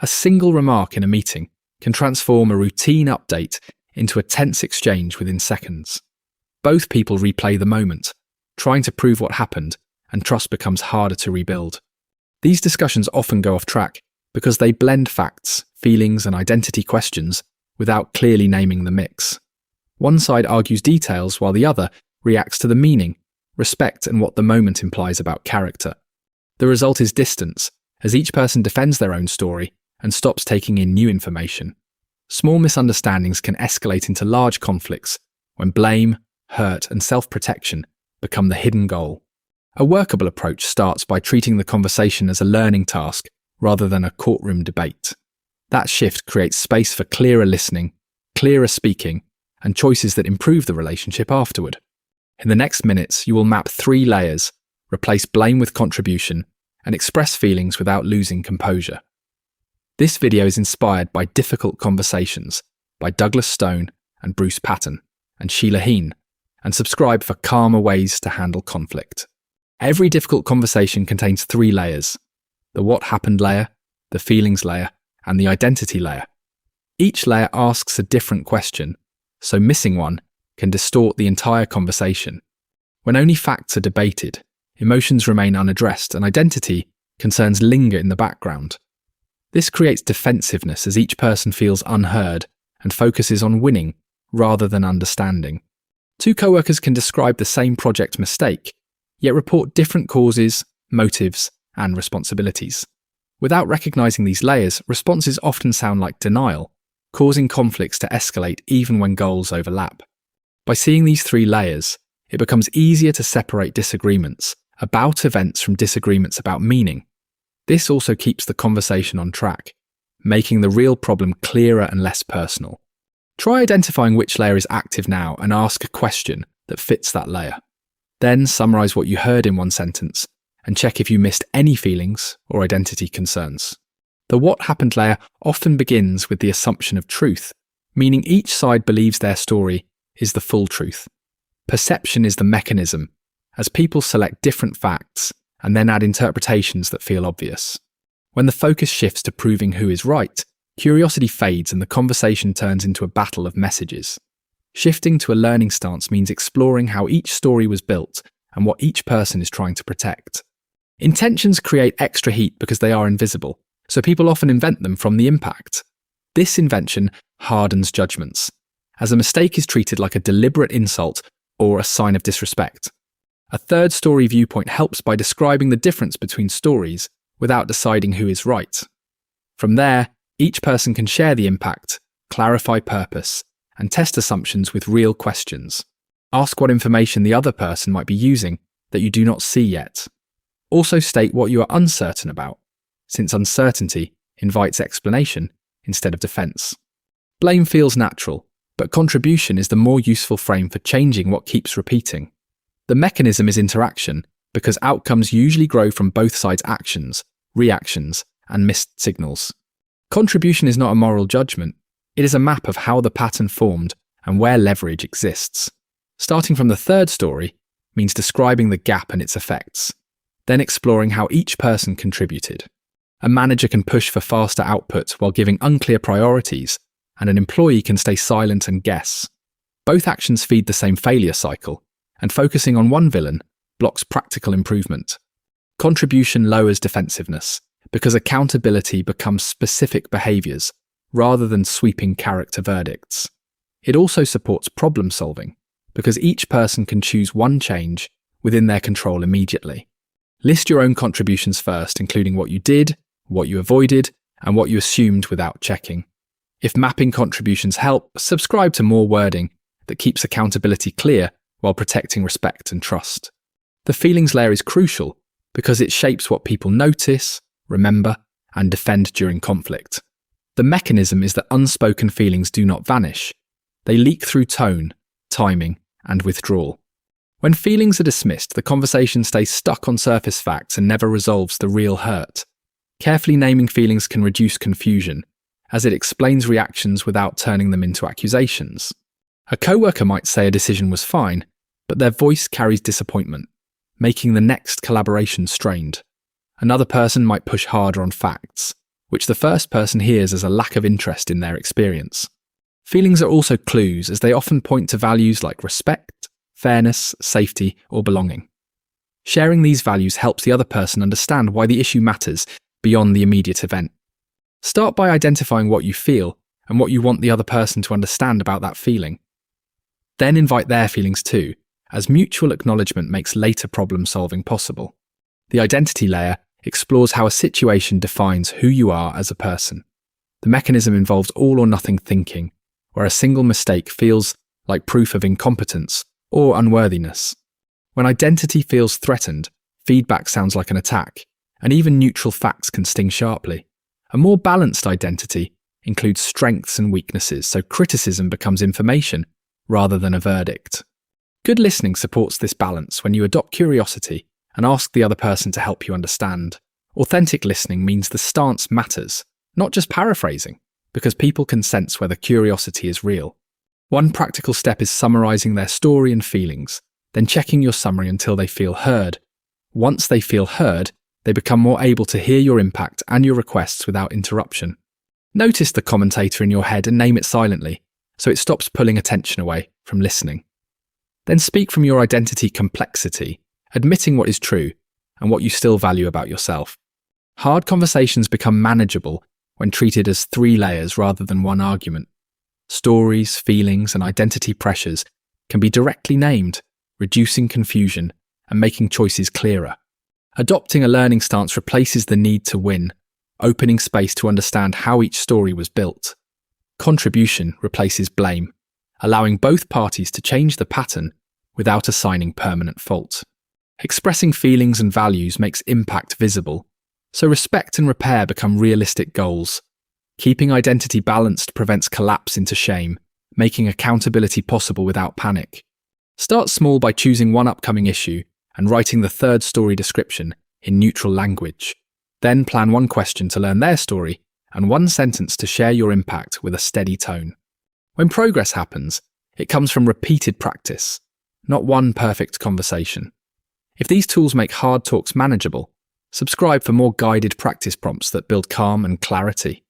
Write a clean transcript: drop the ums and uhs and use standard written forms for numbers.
A single remark in a meeting can transform a routine update into a tense exchange within seconds. Both people replay the moment, trying to prove what happened, and trust becomes harder to rebuild. These discussions often go off track because they blend facts, feelings, and identity questions without clearly naming the mix. One side argues details while the other reacts to the meaning, respect, and what the moment implies about character. The result is distance, as each person defends their own story and stops taking in new information. Small misunderstandings can escalate into large conflicts when blame, hurt, and self-protection become the hidden goal. A workable approach starts by treating the conversation as a learning task rather than a courtroom debate. That shift creates space for clearer listening, clearer speaking, and choices that improve the relationship afterward. In the next minutes, you will map 3 layers, replace blame with contribution, and express feelings without losing composure. This video is inspired by Difficult Conversations by Douglas Stone and Bruce Patton and Sheila Heen, and subscribe for calmer ways to handle conflict. Every difficult conversation contains 3 layers: the what happened layer, the feelings layer, and the identity layer. Each layer asks a different question, so missing one can distort the entire conversation. When only facts are debated, emotions remain unaddressed and identity concerns linger in the background. This creates defensiveness as each person feels unheard and focuses on winning rather than understanding. 2 co-workers can describe the same project mistake, yet report different causes, motives, and responsibilities. Without recognizing these layers, responses often sound like denial, causing conflicts to escalate even when goals overlap. By seeing these 3 layers, it becomes easier to separate disagreements about events from disagreements about meaning. This also keeps the conversation on track, making the real problem clearer and less personal. Try identifying which layer is active now and ask a question that fits that layer. Then summarize what you heard in one sentence and check if you missed any feelings or identity concerns. The what happened layer often begins with the assumption of truth, meaning each side believes their story is the full truth. Perception is the mechanism, as people select different facts and then add interpretations that feel obvious. When the focus shifts to proving who is right, curiosity fades and the conversation turns into a battle of messages. Shifting to a learning stance means exploring how each story was built and what each person is trying to protect. Intentions create extra heat because they are invisible, so people often invent them from the impact. This invention hardens judgments, as a mistake is treated like a deliberate insult or a sign of disrespect. A third story viewpoint helps by describing the difference between stories without deciding who is right. From there, each person can share the impact, clarify purpose, and test assumptions with real questions. Ask what information the other person might be using that you do not see yet. Also state what you are uncertain about, since uncertainty invites explanation instead of defense. Blame feels natural, but contribution is the more useful frame for changing what keeps repeating. The mechanism is interaction, because outcomes usually grow from both sides' actions, reactions, and missed signals. Contribution is not a moral judgment, it is a map of how the pattern formed and where leverage exists. Starting from the third story means describing the gap and its effects, then exploring how each person contributed. A manager can push for faster output while giving unclear priorities, and an employee can stay silent and guess. Both actions feed the same failure cycle, and focusing on one villain blocks practical improvement. Contribution lowers defensiveness, because accountability becomes specific behaviours rather than sweeping character verdicts. It also supports problem solving, because each person can choose one change within their control immediately. List your own contributions first, including what you did, what you avoided, and what you assumed without checking. If mapping contributions help, subscribe to more wording that keeps accountability clear while protecting respect and trust. The feelings layer is crucial because it shapes what people notice, remember, and defend during conflict. The mechanism is that unspoken feelings do not vanish. They leak through tone, timing, and withdrawal. When feelings are dismissed, the conversation stays stuck on surface facts and never resolves the real hurt. Carefully naming feelings can reduce confusion, as it explains reactions without turning them into accusations. A coworker might say a decision was fine, but their voice carries disappointment, making the next collaboration strained. Another person might push harder on facts, which the first person hears as a lack of interest in their experience. Feelings are also clues, as they often point to values like respect, fairness, safety, or belonging. Sharing these values helps the other person understand why the issue matters beyond the immediate event. Start by identifying what you feel and what you want the other person to understand about that feeling. Then invite their feelings too, as mutual acknowledgement makes later problem-solving possible. The identity layer explores how a situation defines who you are as a person. The mechanism involves all-or-nothing thinking, where a single mistake feels like proof of incompetence or unworthiness. When identity feels threatened, feedback sounds like an attack, and even neutral facts can sting sharply. A more balanced identity includes strengths and weaknesses, so criticism becomes information rather than a verdict. Good listening supports this balance when you adopt curiosity and ask the other person to help you understand. Authentic listening means the stance matters, not just paraphrasing, because people can sense whether curiosity is real. One practical step is summarizing their story and feelings, then checking your summary until they feel heard. Once they feel heard, they become more able to hear your impact and your requests without interruption. Notice the commentator in your head and name it silently, so it stops pulling attention away from listening. Then speak from your identity complexity, admitting what is true and what you still value about yourself. Hard conversations become manageable when treated as 3 layers rather than one argument. Stories, feelings, and identity pressures can be directly named, reducing confusion and making choices clearer. Adopting a learning stance replaces the need to win, opening space to understand how each story was built. Contribution replaces blame, allowing both parties to change the pattern without assigning permanent fault. Expressing feelings and values makes impact visible, so respect and repair become realistic goals. Keeping identity balanced prevents collapse into shame, making accountability possible without panic. Start small by choosing one upcoming issue and writing the 3rd story description in neutral language. Then plan 1 question to learn their story and 1 sentence to share your impact with a steady tone. When progress happens, it comes from repeated practice, not one perfect conversation. If these tools make hard talks manageable, subscribe for more guided practice prompts that build calm and clarity.